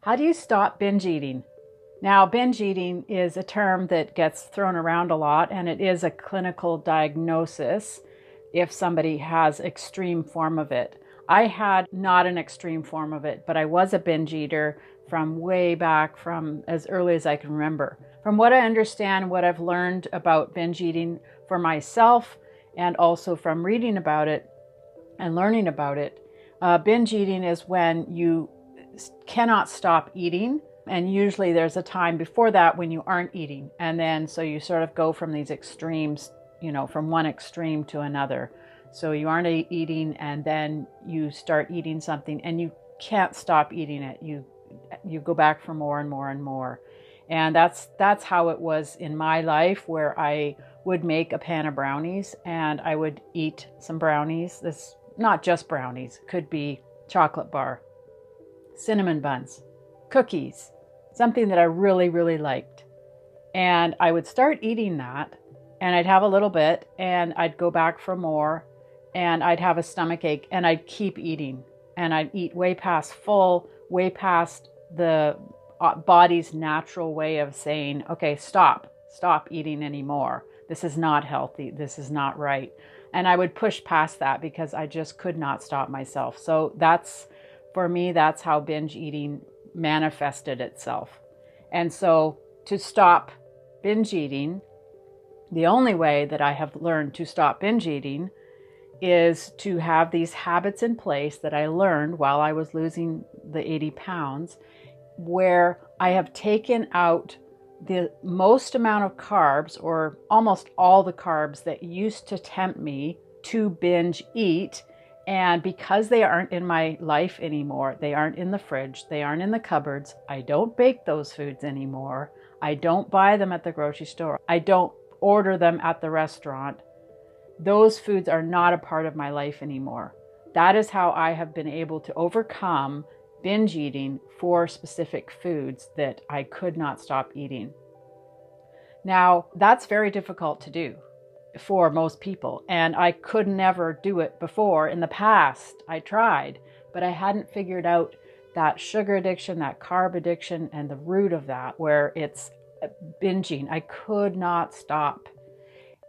How do you stop binge eating? Now, binge eating is a term that gets thrown around a lot, and it is a clinical diagnosis if somebody has extreme form of it. I had not an extreme form of it, but I was a binge eater from way back, from as early as I can remember. From what I understand, what I've learned about binge eating for myself, and also from reading about it and learning about it, binge eating is when you cannot stop eating. And usually there's a time before that when you aren't eating. And then so you sort of go from these extremes, from one extreme to another. So you aren't eating and then you start eating something and you can't stop eating it. You go back for more and more and more. And that's how it was in my life, where I would make a pan of brownies and I would eat some brownies. This not just brownies, could be chocolate bar, cinnamon buns, cookies, something that I really, really liked. And I would start eating that and I'd have a little bit and I'd go back for more and I'd have a stomach ache and I'd keep eating and I'd eat way past full, way past the body's natural way of saying, okay, stop eating anymore. This is not healthy. This is not right. And I would push past that because I just could not stop myself. So for me, that's how binge eating manifested itself. And so to stop binge eating, the only way that I have learned to stop binge eating is to have these habits in place that I learned while I was losing the 80 pounds, where I have taken out the most amount of carbs, or almost all the carbs that used to tempt me to binge eat. And because they aren't in my life anymore, they aren't in the fridge, they aren't in the cupboards, I don't bake those foods anymore, I don't buy them at the grocery store, I don't order them at the restaurant, those foods are not a part of my life anymore. That is how I have been able to overcome binge eating for specific foods that I could not stop eating. Now, that's very difficult to do for most people, and I could never do it before. In the past, I tried, but I hadn't figured out that sugar addiction, that carb addiction, and the root of that, where it's binging. I could not stop.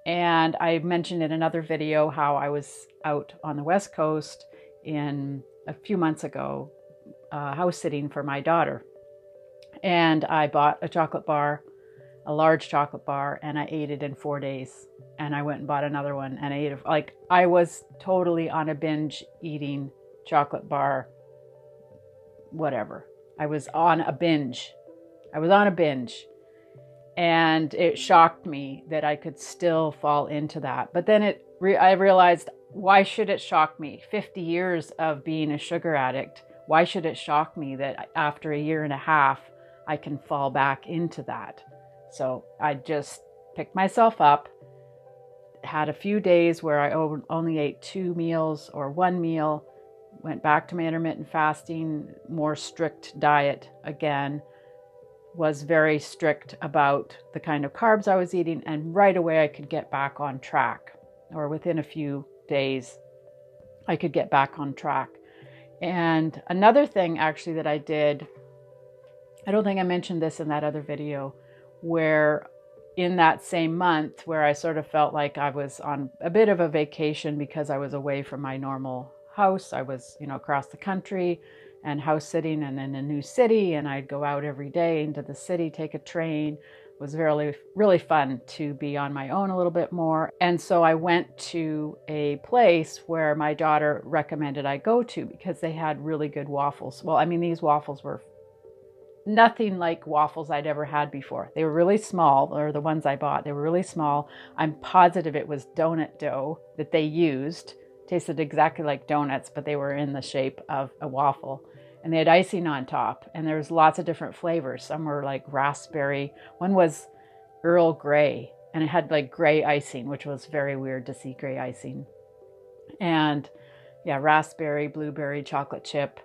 And I mentioned in another video how I was out on the West Coast a few months ago, house sitting for my daughter. And I bought a chocolate bar, a large chocolate bar, and I ate it in 4 days. And I went and bought another one and I ate it. Like, I was totally on a binge eating chocolate bar, whatever. I was on a binge. And it shocked me that I could still fall into that. But then I realized, why should it shock me? 50 years of being a sugar addict. Why should it shock me that after a year and a half, I can fall back into that? So I just picked myself up, had a few days where I only ate 2 meals or 1 meal, went back to my intermittent fasting, more strict diet again, was very strict about the kind of carbs I was eating, and right away I could get back on track, or within a few days I could get back on track. And another thing actually that I did, I don't think I mentioned this in that other video, where in that same month where I sort of felt like I was on a bit of a vacation because I was away from my normal house. I was, across the country and house sitting and in a new city, and I'd go out every day into the city, take a train. It was really, really fun to be on my own a little bit more. And so I went to a place where my daughter recommended I go to because they had really good waffles. Well, I mean, these waffles were nothing like waffles I'd ever had before. They were really small, or the ones I bought, they were really small. I'm positive it was donut dough that they used. Tasted exactly like donuts, but they were in the shape of a waffle. And they had icing on top, and there was lots of different flavors. Some were like raspberry. One was Earl Grey, and it had like gray icing, which was very weird to see gray icing. And yeah, raspberry, blueberry, chocolate chip.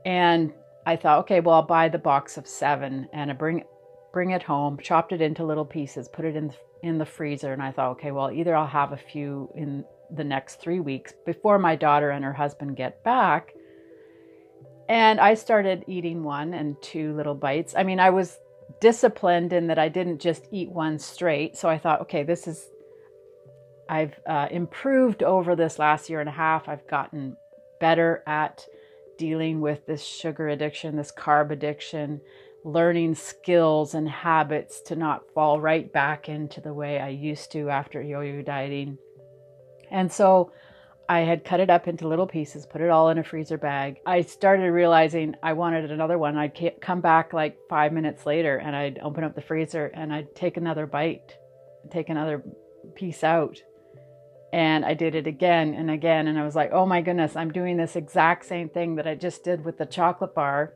And I thought, okay, well, I'll buy the box of 7 and I bring it home, chopped it into little pieces, put it in the freezer. And I thought, okay, well, either I'll have a few in the next 3 weeks before my daughter and her husband get back, And I started eating 1 and 2 little bites. I mean, I was disciplined in that I didn't just eat one straight. So I thought, okay, I've improved over this last year and a half. I've gotten better at dealing with this sugar addiction, this carb addiction, learning skills and habits to not fall right back into the way I used to after yo-yo dieting. And so I had cut it up into little pieces, put it all in a freezer bag. I started realizing I wanted another one. I'd come back like 5 minutes later and I'd open up the freezer and I'd take another bite, take another piece out. And I did it again and again. And I was like, oh my goodness, I'm doing this exact same thing that I just did with the chocolate bar.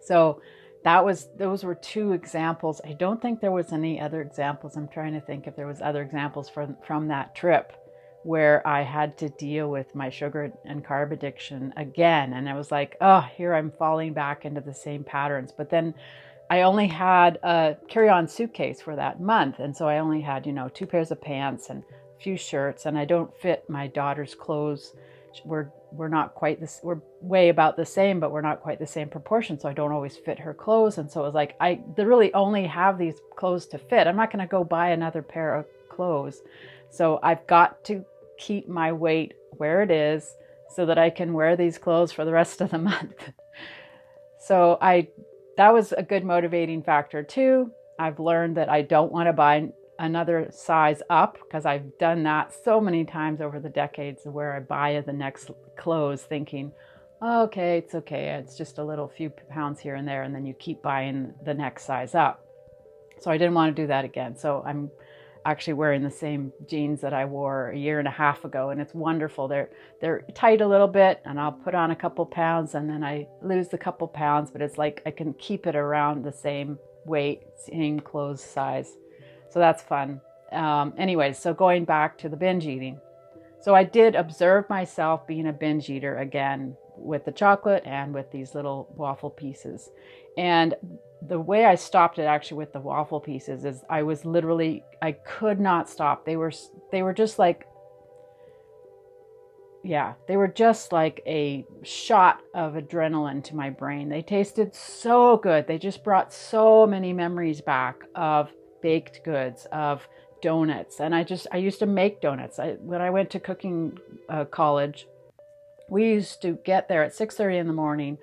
So those were 2 examples. I don't think there was any other examples. I'm trying to think if there was other examples from that trip where I had to deal with my sugar and carb addiction again. And I was like, oh, here I'm falling back into the same patterns. But then I only had a carry-on suitcase for that month. And so I only had, 2 pairs of pants and a few shirts, and I don't fit my daughter's clothes. We're not quite this, we're way about the same, but we're not quite the same proportion. So I don't always fit her clothes. And so it was like, I really only have these clothes to fit. I'm not going to go buy another pair of clothes. So I've got to keep my weight where it is so that I can wear these clothes for the rest of the month. So that was a good motivating factor too. I've learned that I don't want to buy another size up, because I've done that so many times over the decades where I buy the next clothes thinking, oh, okay, it's just a little few pounds here and there, and then you keep buying the next size up. So I didn't want to do that again. So I'm actually wearing the same jeans that I wore a year and a half ago, and it's wonderful. They're tight a little bit, and I'll put on a couple pounds and then I lose the couple pounds, but it's like I can keep it around the same weight, same clothes size. So that's fun. Anyways, so going back to the binge eating. So I did observe myself being a binge eater again with the chocolate and with these little waffle pieces. And the way I stopped it actually with the waffle pieces is I could not stop. They were just like, they were just like a shot of adrenaline to my brain. They tasted so good. They just brought so many memories back of baked goods, of donuts. And I used to make donuts. When I went to cooking college, we used to get there at 6:30 in the morning,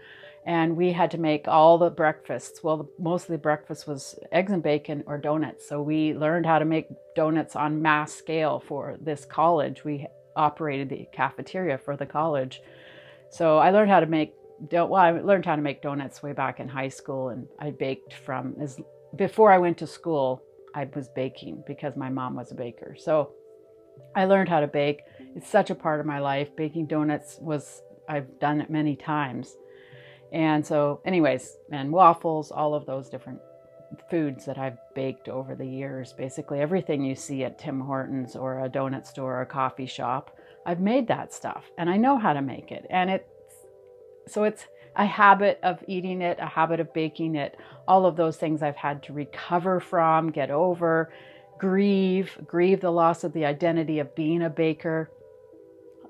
and we had to make all the breakfasts. Well, most of the breakfast was eggs and bacon or donuts. So we learned how to make donuts on mass scale for this college. We operated the cafeteria for the college. So I learned how to make donuts way back in high school, and I baked before I went to school. I was baking because my mom was a baker. So I learned how to bake. It's such a part of my life. Baking donuts I've done it many times. And so anyways, and waffles, all of those different foods that I've baked over the years, basically everything you see at Tim Hortons or a donut store or a coffee shop, I've made that stuff and I know how to make it. And it's a habit of eating it, a habit of baking it, all of those things I've had to recover from, get over, grieve the loss of the identity of being a baker,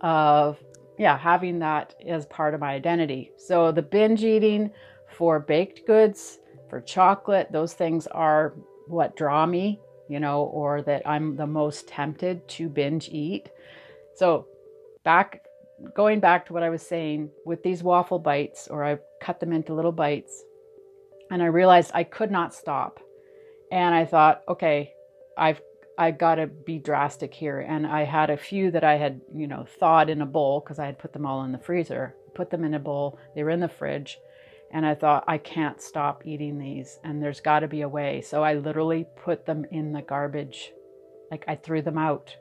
of having that as part of my identity. So the binge eating for baked goods, for chocolate, those things are what draw me, or that I'm the most tempted to binge eat. So going back to what I was saying with these waffle bites, or I cut them into little bites, and I realized I could not stop. And I thought, okay, I've got to be drastic here. And I had a few that I had, thawed in a bowl, because I had put them all in the freezer, put them in a bowl. They were in the fridge. And I thought, I can't stop eating these, and there's got to be a way. So I literally put them in the garbage. Like, I threw them out.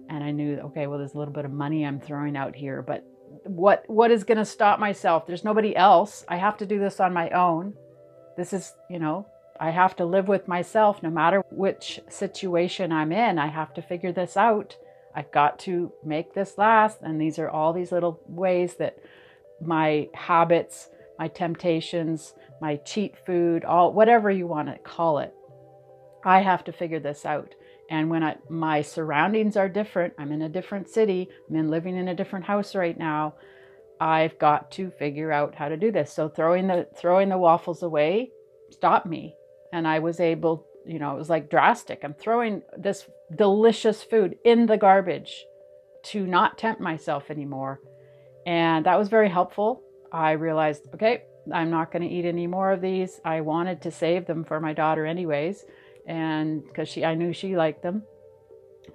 And I knew, okay, well, there's a little bit of money I'm throwing out here, but what is going to stop myself? There's nobody else. I have to do this on my own. This is, I have to live with myself no matter which situation I'm in. I have to figure this out. I've got to make this last. And these are all these little ways that my habits, my temptations, my cheat food, whatever you want to call it, I have to figure this out. And when my surroundings are different, I'm in a different city, living in a different house right now, I've got to figure out how to do this. So throwing the waffles away stopped me. And I was able, it was like drastic. I'm throwing this delicious food in the garbage to not tempt myself anymore. And that was very helpful. I realized, okay, I'm not going to eat any more of these. I wanted to save them for my daughter anyways, and because I knew she liked them.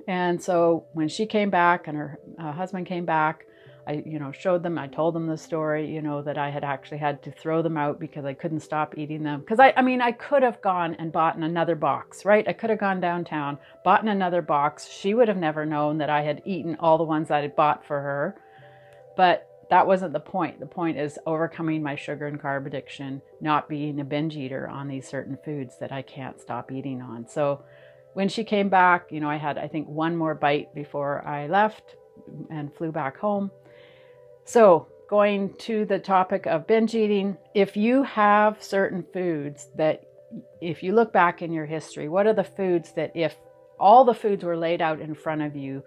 And so when she came back and her husband came back, I, showed them, I told them the story, that I had actually had to throw them out because I couldn't stop eating them. Because I could have gone and bought another box, right? I could have gone downtown, bought another box. She would have never known that I had eaten all the ones I had bought for her. But that wasn't the point. The point is overcoming my sugar and carb addiction, not being a binge eater on these certain foods that I can't stop eating on. So when she came back, I had, I think, one more bite before I left and flew back home. So going to the topic of binge eating, if you have certain foods that, if you look back in your history, what are the foods that if all the foods were laid out in front of you,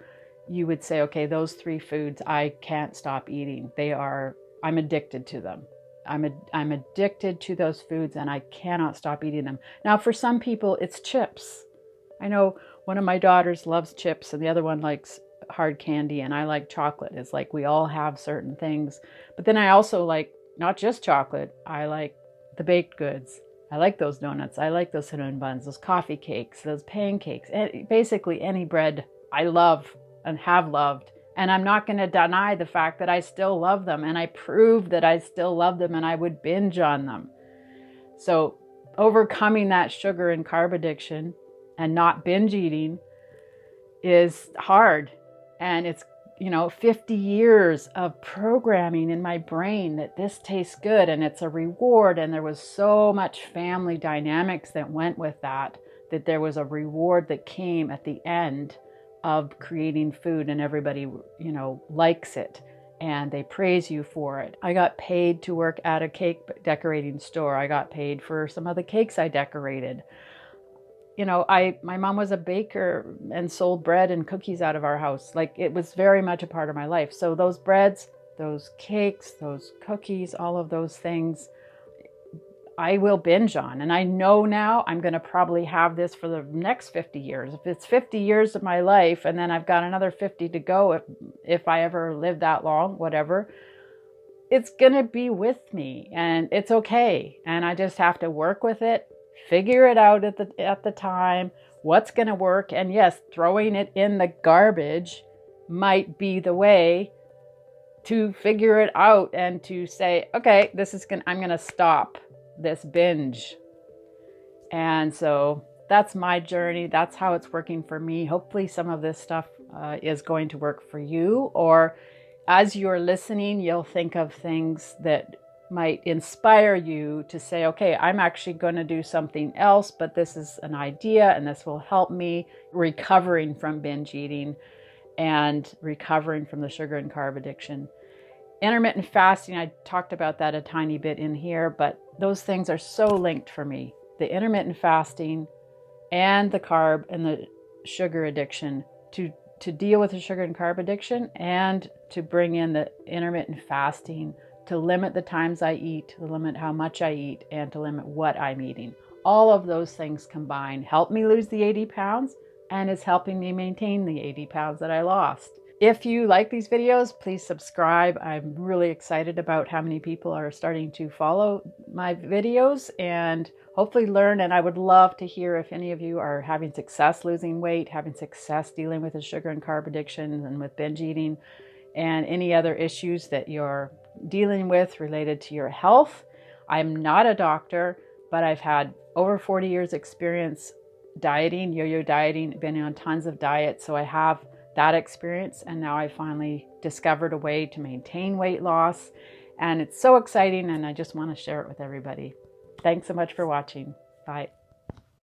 you would say, okay, those 3 foods I can't stop eating. I'm addicted to them. I'm addicted to those foods and I cannot stop eating them. Now, for some people, it's chips. I know one of my daughters loves chips and the other one likes hard candy, and I like chocolate. It's like we all have certain things. But then I also like not just chocolate. I like the baked goods. I like those donuts. I like those cinnamon buns, those coffee cakes, those pancakes, basically any bread I love and have loved. And I'm not going to deny the fact that I still love them, and I proved that I still love them and I would binge on them. So overcoming that sugar and carb addiction and not binge eating is hard. And it's, 50 years of programming in my brain that this tastes good and it's a reward. And there was so much family dynamics that went with that there was a reward that came at the end of creating food, and everybody, likes it and they praise you for it. I got paid to work at a cake decorating store. I got paid for some of the cakes I decorated. My mom was a baker and sold bread and cookies out of our house. Like, it was very much a part of my life. So those breads, those cakes, those cookies, all of those things, I will binge on. And I know now I'm going to probably have this for the next 50 years. If it's 50 years of my life and then I've got another 50 to go, if I ever live that long, whatever, it's going to be with me and it's okay. And I just have to work with it. Figure it out at the time, what's going to work. And yes, throwing it in the garbage might be the way to figure it out and to say, okay, I'm going to stop this binge. And so that's my journey. That's how it's working for me. Hopefully some of this stuff is going to work for you, or as you're listening, you'll think of things that might inspire you to say, okay, I'm actually going to do something else, but this is an idea and this will help me recovering from binge eating and recovering from the sugar and carb addiction. Intermittent fasting, I talked about that a tiny bit in here, but those things are so linked for me. The intermittent fasting and the carb and the sugar addiction, to deal with the sugar and carb addiction and to bring in the intermittent fasting, to limit the times I eat, to limit how much I eat, and to limit what I'm eating. All of those things combined help me lose the 80 pounds and is helping me maintain the 80 pounds that I lost. If you like these videos, please subscribe. I'm really excited about how many people are starting to follow my videos and hopefully learn. And I would love to hear if any of you are having success losing weight, having success dealing with the sugar and carb addiction and with binge eating, and any other issues that you're dealing with related to your health. I'm not a doctor, but I've had over 40 years experience dieting, yo-yo dieting, been on tons of diets. So I have that experience, and now I finally discovered a way to maintain weight loss, and it's so exciting, and I just want to share it with everybody. Thanks so much for watching. Bye.